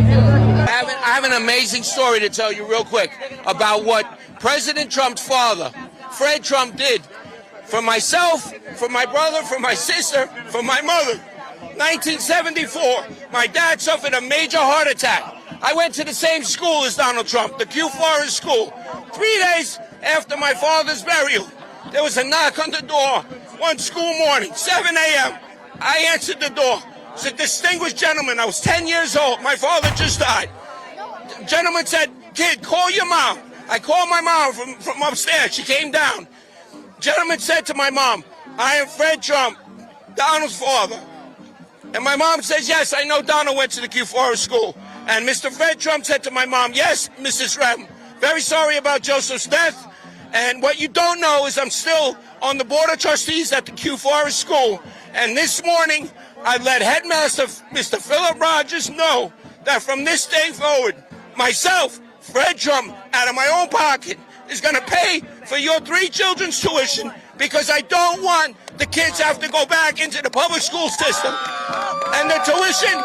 I have an amazing story to tell you real quick about what President Trump's father, Fred Trump, did for myself, for my brother, for my sister, for my mother. 1974, my dad suffered a major heart attack. I went to the same school as Donald Trump, the Q Forest School. 3 days after my father's burial, there was a knock on the door one school morning, 7 a.m. I answered the door. It's a distinguished gentleman. I was 10 years old. My father just died. The gentleman said, "Kid, call your mom." I called my mom from upstairs. She came down. Gentleman said to my mom, "I am Fred Trump, Donald's father." And my mom says, "Yes, I know Donald went to the Q Forest School." And Mr. Fred Trump said to my mom, "Yes, Mrs. Rem, very sorry about Joseph's death. And what you don't know is I'm still on the Board of Trustees at the Q Forest School. And this morning, I let Headmaster Mr. Philip Rogers know that from this day forward, myself, Fred Trump, out of my own pocket, is going to pay for your 3 children's tuition because I don't want the kids have to go back into the public school system." And the tuition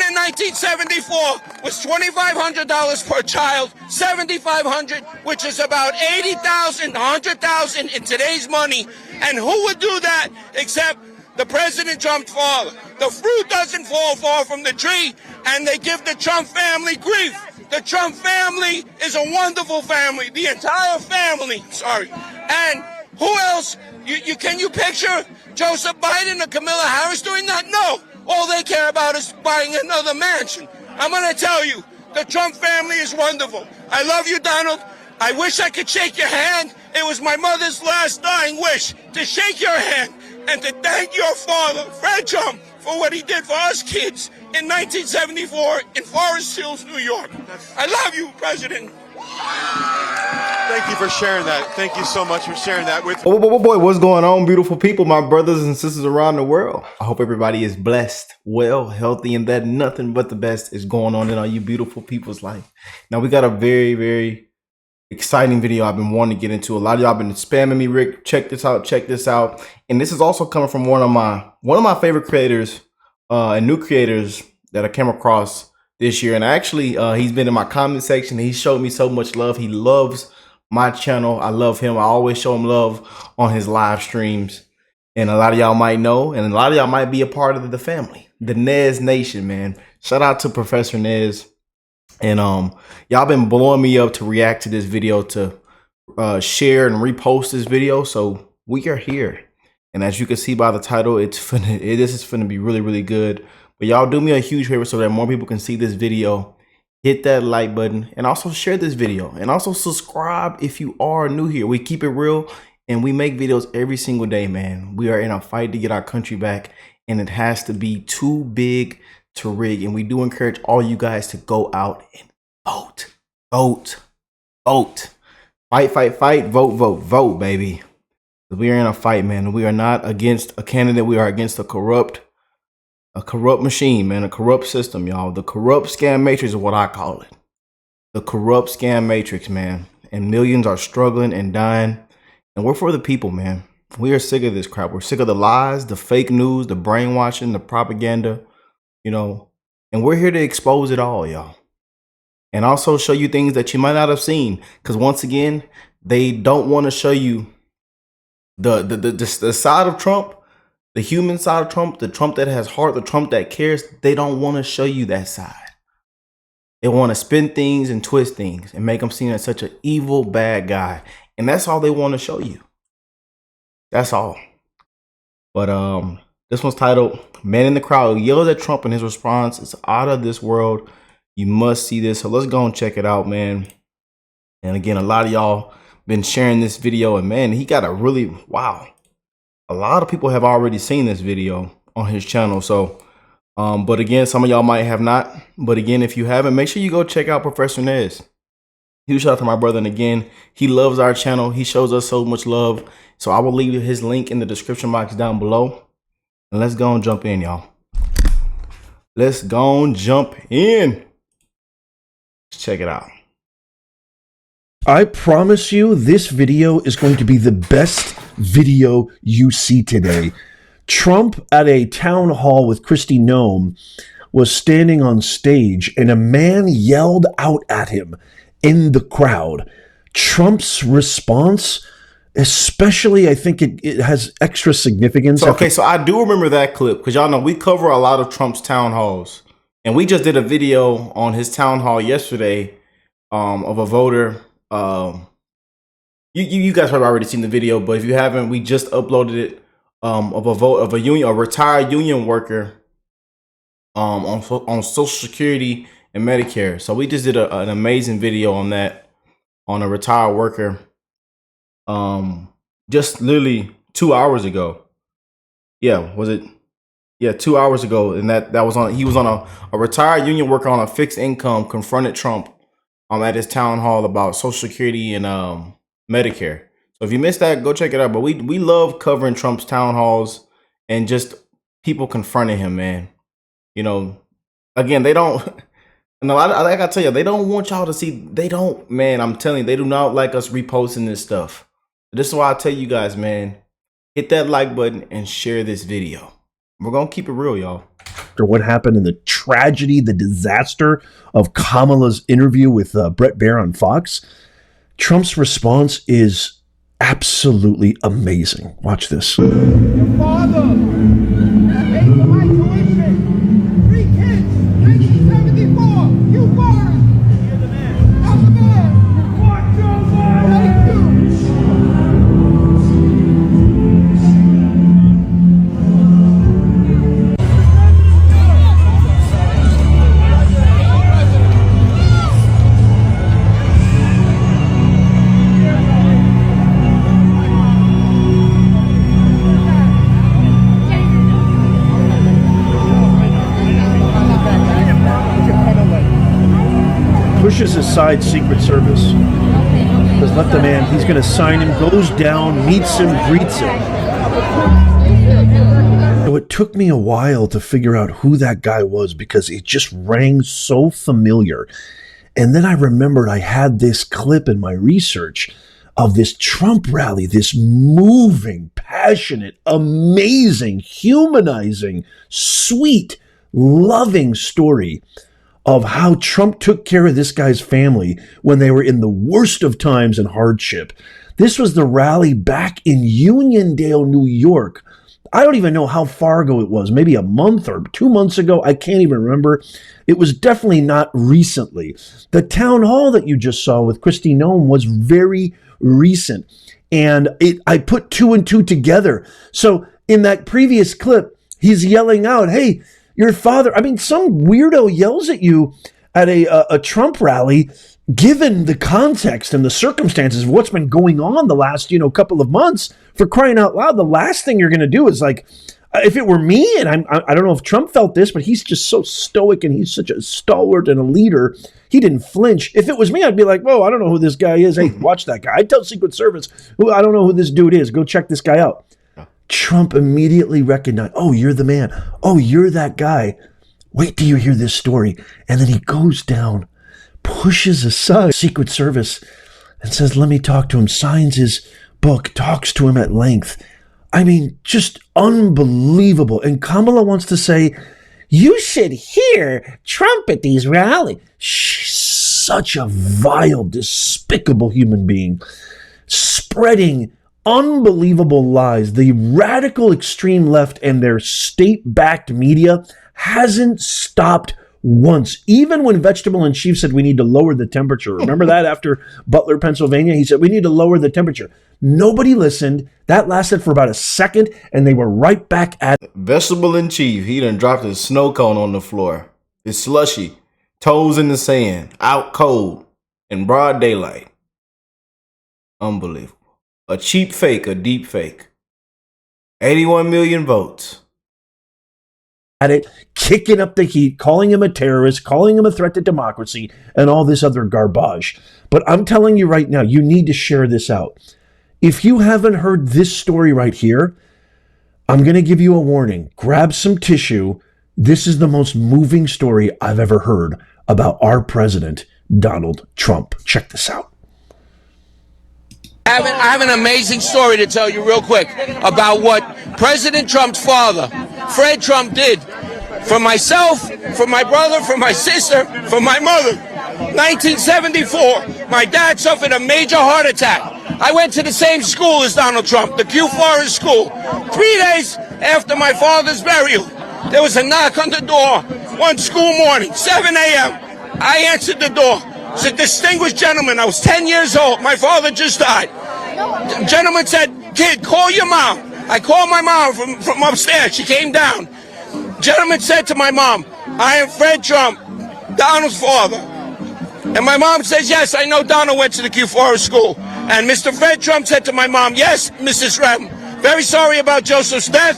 in 1974 was $2,500 per child, $7,500, which is about $80,000, $100,000 in today's money. And who would do that except the President Trump's father? The fruit doesn't fall far from the tree, and they give the Trump family grief. The Trump family is a wonderful family, the entire family, sorry. And who else? Can you picture Joseph Biden or Kamala Harris doing that? No. All they care about is buying another mansion. I'm going to tell you, the Trump family is wonderful. I love you, Donald. I wish I could shake your hand. It was my mother's last dying wish to shake your hand and to thank your father, Fred Trump, for what he did for us kids in 1974 in Forest Hills, New York. I love you, President. Thank you for sharing that. Thank you so much for sharing that with Oh boy, what's going on, beautiful people, my brothers and sisters around the world? I hope everybody is blessed, well, healthy, and that nothing but the best is going on in all you beautiful people's life. Now, we got a very, very exciting video I've been wanting to get into. A lot of y'all been spamming me, Rick. Check this out, check this out. And this is also coming from one of my favorite creators and new creators that I came across this year. And actually, he's been in my comment section. He showed me so much love. He loves my channel. I love him. I always show him love on his live streams. And a lot of y'all might know, and a lot of y'all might be a part of the family, the Nez Nation, man. Shout out to Professor Nez. And y'all been blowing me up to react to this video, to share and repost this video. So we are here. And as you can see by the title, this is finna be really, really good. But y'all do me a huge favor so that more people can see this video. Hit that like button and also share this video and also subscribe if you are new here. We keep it real and we make videos every single day, man. We are in a fight to get our country back, and it has to be too big to rig. And we do encourage all you guys to go out and vote, vote, vote, fight, fight, fight, vote, vote, vote, baby. We are in a fight, man. We are not against a candidate. We are against a corrupt machine, man, a corrupt system, y'all. The corrupt scam matrix is what I call it. The corrupt scam matrix, man. And millions are struggling and dying. And we're for the people, man. We are sick of this crap. We're sick of the lies, the fake news, the brainwashing, the propaganda, you know. And we're here to expose it all, y'all. And also show you things that you might not have seen. Because once again, they don't want to show you the side of Trump. The human side of Trump, the Trump that has heart, the Trump that cares. They don't want to show you that side. They want to spin things and twist things and make him seem as such an evil, bad guy. And that's all they want to show you. That's all. But this one's titled, "Man in the Crowd Yells at Trump and His Response is Out of This World. You must see this." So let's go and check it out, man. And again, a lot of y'all been sharing this video, and man, he got a really, wow. A lot of people have already seen this video on his channel. So, but again, some of y'all might have not. But again, if you haven't, make sure you go check out Professor Nez. Huge shout out to my brother. And again, he loves our channel. He shows us so much love. So I will leave his link in the description box down below. And let's go and jump in, y'all. Let's go and jump in. Let's check it out. I promise you this video is going to be the best video you see today. Trump at a town hall with Kristi Noem was standing on stage and a man yelled out at him in the crowd. Trump's response, especially, I think it has extra significance. So, okay, so I do remember that clip because y'all know we cover a lot of Trump's town halls. And we just did a video on his town hall yesterday of a voter. You guys have already seen the video, but if you haven't, we just uploaded it of a retired union worker on Social Security and Medicare. So we just did an amazing video on that, on a retired worker, just literally 2 hours ago. Yeah, was it? Yeah, 2 hours ago, and that was on. He was on a retired union worker on a fixed income confronted Trump at his town hall about Social Security and Medicare. So if you missed that, go check it out. But we love covering Trump's town halls and just people confronting him, man. You know, again, they don't. And like I tell you, they don't want y'all to see. They don't, man. I'm telling you, they do not like us reposting this stuff. This is why I tell you guys, man, hit that like button and share this video. We're going to keep it real, y'all. After what happened in the tragedy, the disaster of Kamala's interview with Bret Baier on Fox, Trump's response is absolutely amazing. Watch this. Your father paid for my tuition. 3 kids, 1974. You born. You're the man. I'm the man. Watch your mouth. Thank you. Pushes aside Secret Service. Says, let the man, he's going to sign him, goes down, meets him, greets him. So it took me a while to figure out who that guy was because it just rang so familiar. And then I remembered I had this clip in my research of this Trump rally, this moving, passionate, amazing, humanizing, sweet, loving story of how Trump took care of this guy's family when they were in the worst of times and hardship. This was the rally back in Uniondale, New York. I don't even know how far ago it was, maybe a month or 2 months ago. I can't even remember. It was definitely not recently. The town hall that you just saw with Kristi Noem was very recent. And I put 2 and 2 together. So in that previous clip, he's yelling out, hey, your father, I mean, some weirdo yells at you at a Trump rally, given the context and the circumstances of what's been going on the last, couple of months. For crying out loud, the last thing you're going to do is like, if it were me, and I don't know if Trump felt this, but he's just so stoic and he's such a stalwart and a leader, he didn't flinch. If it was me, I'd be like, whoa, I don't know who this guy is. Hey, watch that guy. I'd tell Secret Service, I don't know who this dude is. Go check this guy out. Trump immediately recognized, oh, you're the man. Oh, you're that guy. Wait till you hear this story. And then he goes down, pushes aside Secret Service and says, let me talk to him, signs his book, talks to him at length. I mean, just unbelievable. And Kamala wants to say, you should hear Trump at these rallies. She's such a vile, despicable human being, spreading unbelievable lies. The radical extreme left and their state-backed media hasn't stopped once. Even when Vegetable in Chief said we need to lower the temperature. Remember that after Butler, Pennsylvania? He said we need to lower the temperature. Nobody listened. That lasted for about a second, and they were right back at it. Vegetable in Chief, he done dropped his snow cone on the floor. It's slushy, toes in the sand, out cold, in broad daylight. Unbelievable. A cheap fake, a deep fake. 81 million votes. At it, kicking up the heat, calling him a terrorist, calling him a threat to democracy, and all this other garbage. But I'm telling you right now, you need to share this out. If you haven't heard this story right here, I'm going to give you a warning. Grab some tissue. This is the most moving story I've ever heard about our president, Donald Trump. Check this out. I have an amazing story to tell you real quick about what President Trump's father, Fred Trump, did for myself, for my brother, for my sister, for my mother. 1974, my dad suffered a major heart attack. I went to the same school as Donald Trump, the Q Forest School. 3 days after my father's burial, there was a knock on the door one school morning, 7 a.m. I answered the door. It's a distinguished gentleman. I was 10 years old. My father just died. The gentleman said, "Kid, call your mom." I called my mom from upstairs. She came down. Gentleman said to my mom, "I am Fred Trump, Donald's father." And my mom says, "Yes, I know Donald went to the Q Forest School." And Mr. Fred Trump said to my mom, "Yes, Mrs. Rem, very sorry about Joseph's death.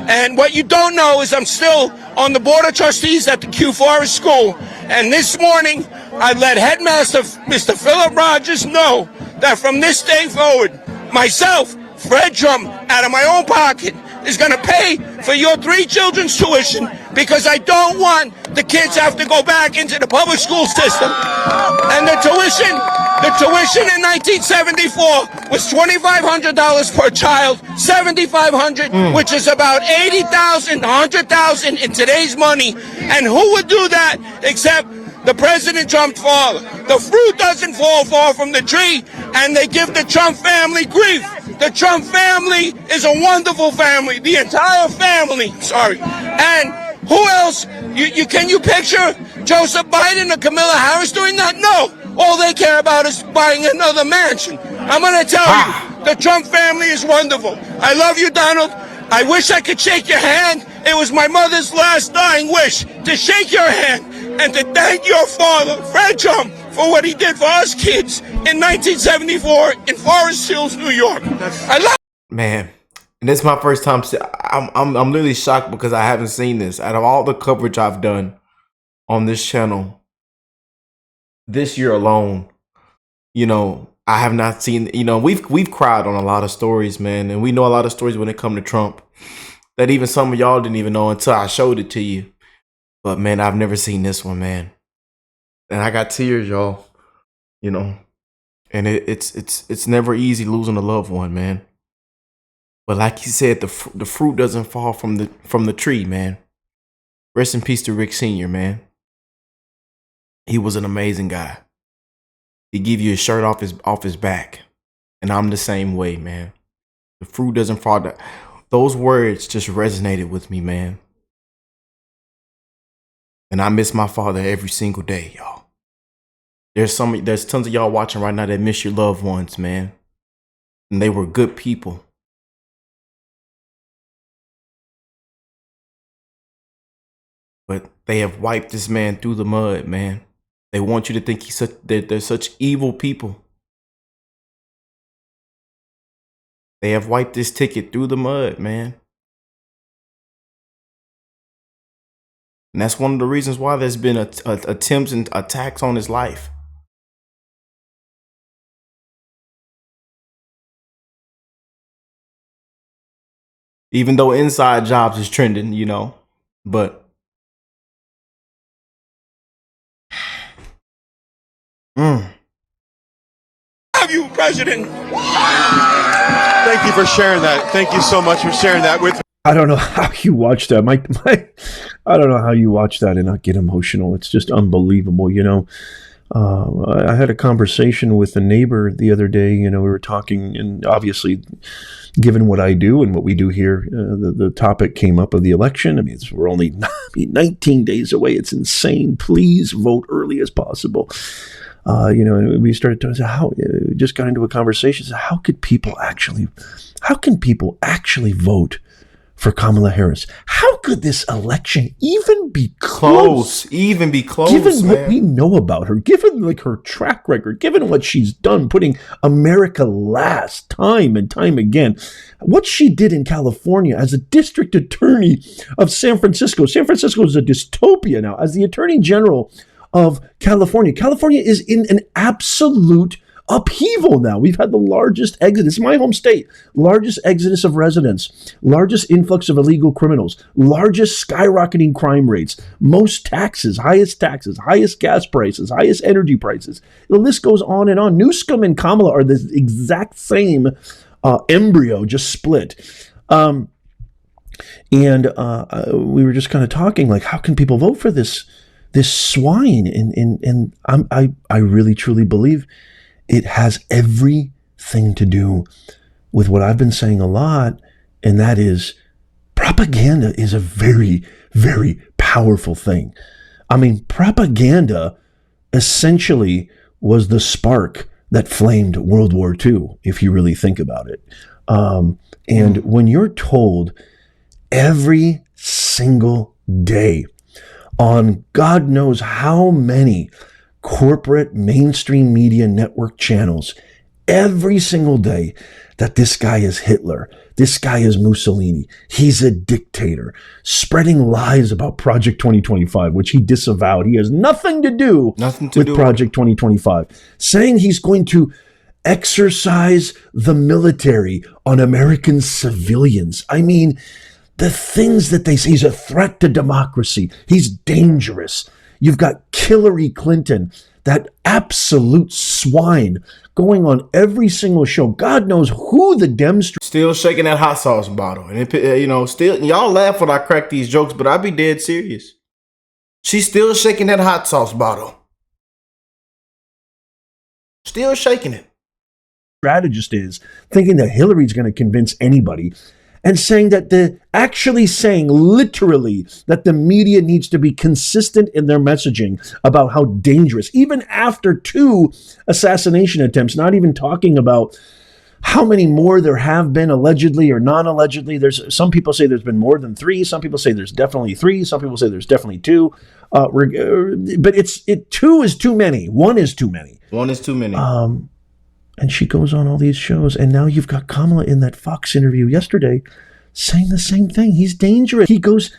And what you don't know is I'm still on the board of trustees at the Q Forest School. And this morning, I let Headmaster Mr. Philip Rogers know that from this day forward, myself, Fred Trump, out of my own pocket, is going to pay for your 3 children's tuition because I don't want the kids have to go back into the public school system." And the tuition in 1974 was $2,500 per child, $7,500, which is about $80,000, $100,000 in today's money. And who would do that except the President Trump's father? The fruit doesn't fall far from the tree, and they give the Trump family grief. The Trump family is a wonderful family. The entire family, sorry. And who else? Can you picture Joseph Biden or Kamala Harris doing that? No. All they care about is buying another mansion. I'm going to tell you, the Trump family is wonderful. I love you, Donald. I wish I could shake your hand. It was my mother's last dying wish to shake your hand and to thank your father, Fred Trump, for what he did for us kids in 1974 in Forest Hills, New York. I love. Man, and this is my first time. I'm literally shocked because I haven't seen this. Out of all the coverage I've done on this channel this year alone, you know, I have not seen. You know, we've cried on a lot of stories, man, and we know a lot of stories when it comes to Trump that even some of y'all didn't even know until I showed it to you. But man, I've never seen this one, man, and I got tears, y'all. You know, and it's never easy losing a loved one, man. But like you said, the fruit doesn't fall from the tree, man. Rest in peace to Rick Sr., man. He was an amazing guy. He give you his shirt off his back, and I'm the same way, man. The fruit doesn't fall down. Those words just resonated with me, man. And I miss my father every single day, y'all. There's tons of y'all watching right now that miss your loved ones, man. And they were good people. But they have wiped this man through the mud, man. They want you to think they're such evil people. They have wiped this ticket through the mud, man. And that's one of the reasons why there's been attempts and attacks on his life. Even though Inside Jobs is trending, you know, but Love you, President. Thank you for sharing that. Thank you so much for sharing that with me. I don't know how you watch that. I don't know how you watch that and not get emotional. It's just unbelievable, you know. I had a conversation with a neighbor the other day. You know, we were talking, and obviously, given what I do and what we do here, the topic came up of the election. I mean, we're only 19 days away. It's insane. Please vote early as possible. You know, and we started to say just got into a conversation. So how can people actually vote for Kamala Harris? How could this election even be close? Given man, what we know about her, given like her track record, given what she's done, putting America last time and time again, what she did in California as a district attorney of San Francisco. San Francisco is a dystopia now. As the attorney general of California. California is in an absolute upheaval now. We've had the largest exodus, my home state, largest exodus of residents, largest influx of illegal criminals, largest skyrocketing crime rates, most taxes, highest gas prices, highest energy prices. The list goes on and on. Newsom and Kamala are the exact same embryo, just split. And we were just kind of talking like, how can people vote for this swine? And I really truly believe it has everything to do with what I've been saying a lot, and that is propaganda is a very, very powerful thing. I mean, propaganda essentially was the spark that flamed World War II, if you really think about it. And when you're told every single day on God knows how many corporate mainstream media network channels, every single day, that this guy is Hitler, this guy is Mussolini, he's a dictator, spreading lies about Project 2025, which he disavowed. He has nothing to do with Project 2025, saying he's going to exercise the military on American civilians. I mean, the things that they say, he's a threat to democracy, he's dangerous. You've got Hillary Clinton, that absolute swine, going on every single show. God knows who the Dems. Still shaking that hot sauce bottle. And, it, still, y'all laugh when I crack these jokes, but I be dead serious. She's still shaking that hot sauce bottle. Still shaking it. Strategist is thinking that Hillary's going to convince anybody, and saying that literally that the media needs to be consistent in their messaging about how dangerous, even after 2 assassination attempts, not even talking about how many more there have been allegedly or non-allegedly. There's some people say there's been more than 3. Some people say there's definitely 3. Some people say there's definitely 2. But 2 is too many. 1 is too many. 1 is too many. And she goes on all these shows, and now you've got Kamala in that Fox interview yesterday saying the same thing. He's dangerous.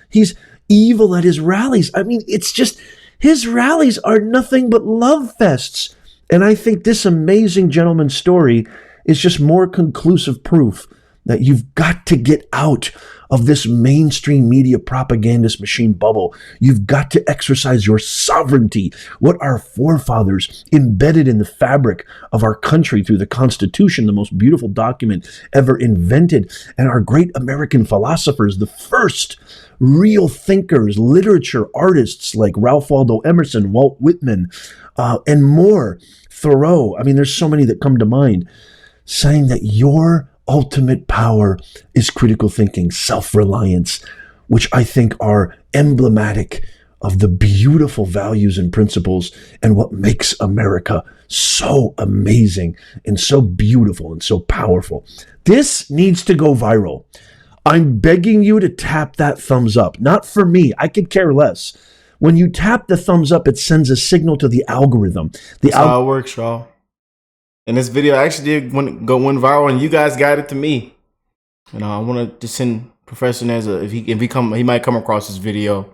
He's evil at his rallies. I mean, it's just, his rallies are nothing but love fests. And I think this amazing gentleman's story is just more conclusive proof that you've got to get out of this mainstream media propagandist machine bubble. You've got to exercise your sovereignty, what our forefathers embedded in the fabric of our country through the Constitution, the most beautiful document ever invented, and our great American philosophers, the first real thinkers, literature artists like Ralph Waldo Emerson, Walt Whitman, and more, Thoreau. I mean, there's so many that come to mind, saying that your ultimate power is critical thinking, self-reliance, which I think are emblematic of the beautiful values and principles and what makes America so amazing and so beautiful and so powerful. This needs to go viral. I'm begging you to tap that thumbs up. Not for me. I could care less. When you tap the thumbs up, it sends a signal to the algorithm. That's how it works, y'all. And this video actually did went viral, and you guys got it to me. I want to send Professor Nez he might come across this video.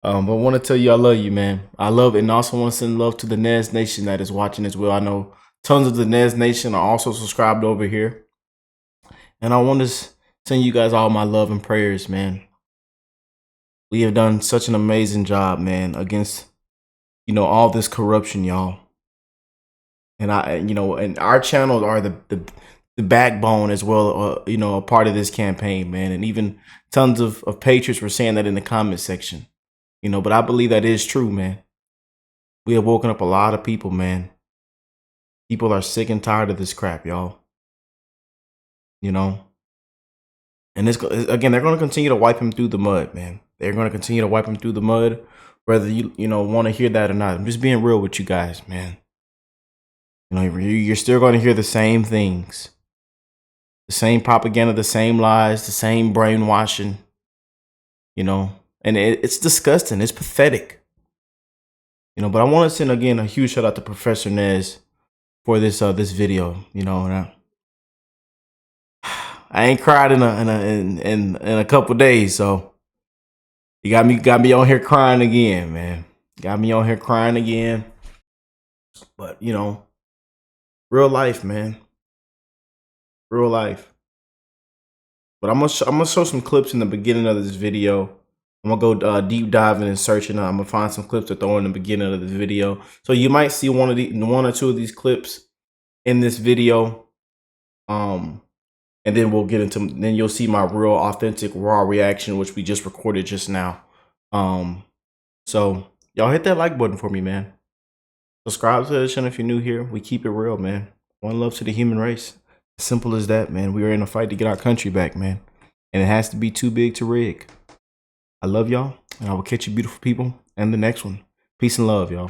But I want to tell you I love you, man. I love it, and also want to send love to the Nez Nation that is watching as well. I know tons of the Nez Nation are also subscribed over here, and I want to send you guys all my love and prayers, man. We have done such an amazing job, man, against all this corruption, y'all. And and our channels are the backbone as well, a part of this campaign, man. And even tons of patriots were saying that in the comment section, but I believe that is true, man. We have woken up a lot of people, man. People are sick and tired of this crap, y'all. And again, they're going to continue to wipe him through the mud, man. They're going to continue to wipe him through the mud, whether you want to hear that or not. I'm just being real with you guys, man. You're still going to hear the same things, the same propaganda, the same lies, the same brainwashing, and it's disgusting. It's pathetic, but I want to send again a huge shout out to Professor Nez for this video, and I ain't cried in a couple days, so you got me on here crying again, man. Got me on here crying again, but real life, man. Real life. But I'm gonna show some clips in the beginning of this video. I'm gonna go deep diving and searching. I'm gonna find some clips to throw in the beginning of the video. So you might see one or two of these clips in this video. And And then we'll get into, then you'll see my real authentic raw reaction, which we just recorded just now. So y'all hit that like button for me, man. Subscribe to the channel if you're new here. We keep it real, man. One love to the human race. Simple as that, man. We are in a fight to get our country back, man. And it has to be too big to rig. I love y'all, and I will catch you beautiful people in the next one. Peace and love, y'all.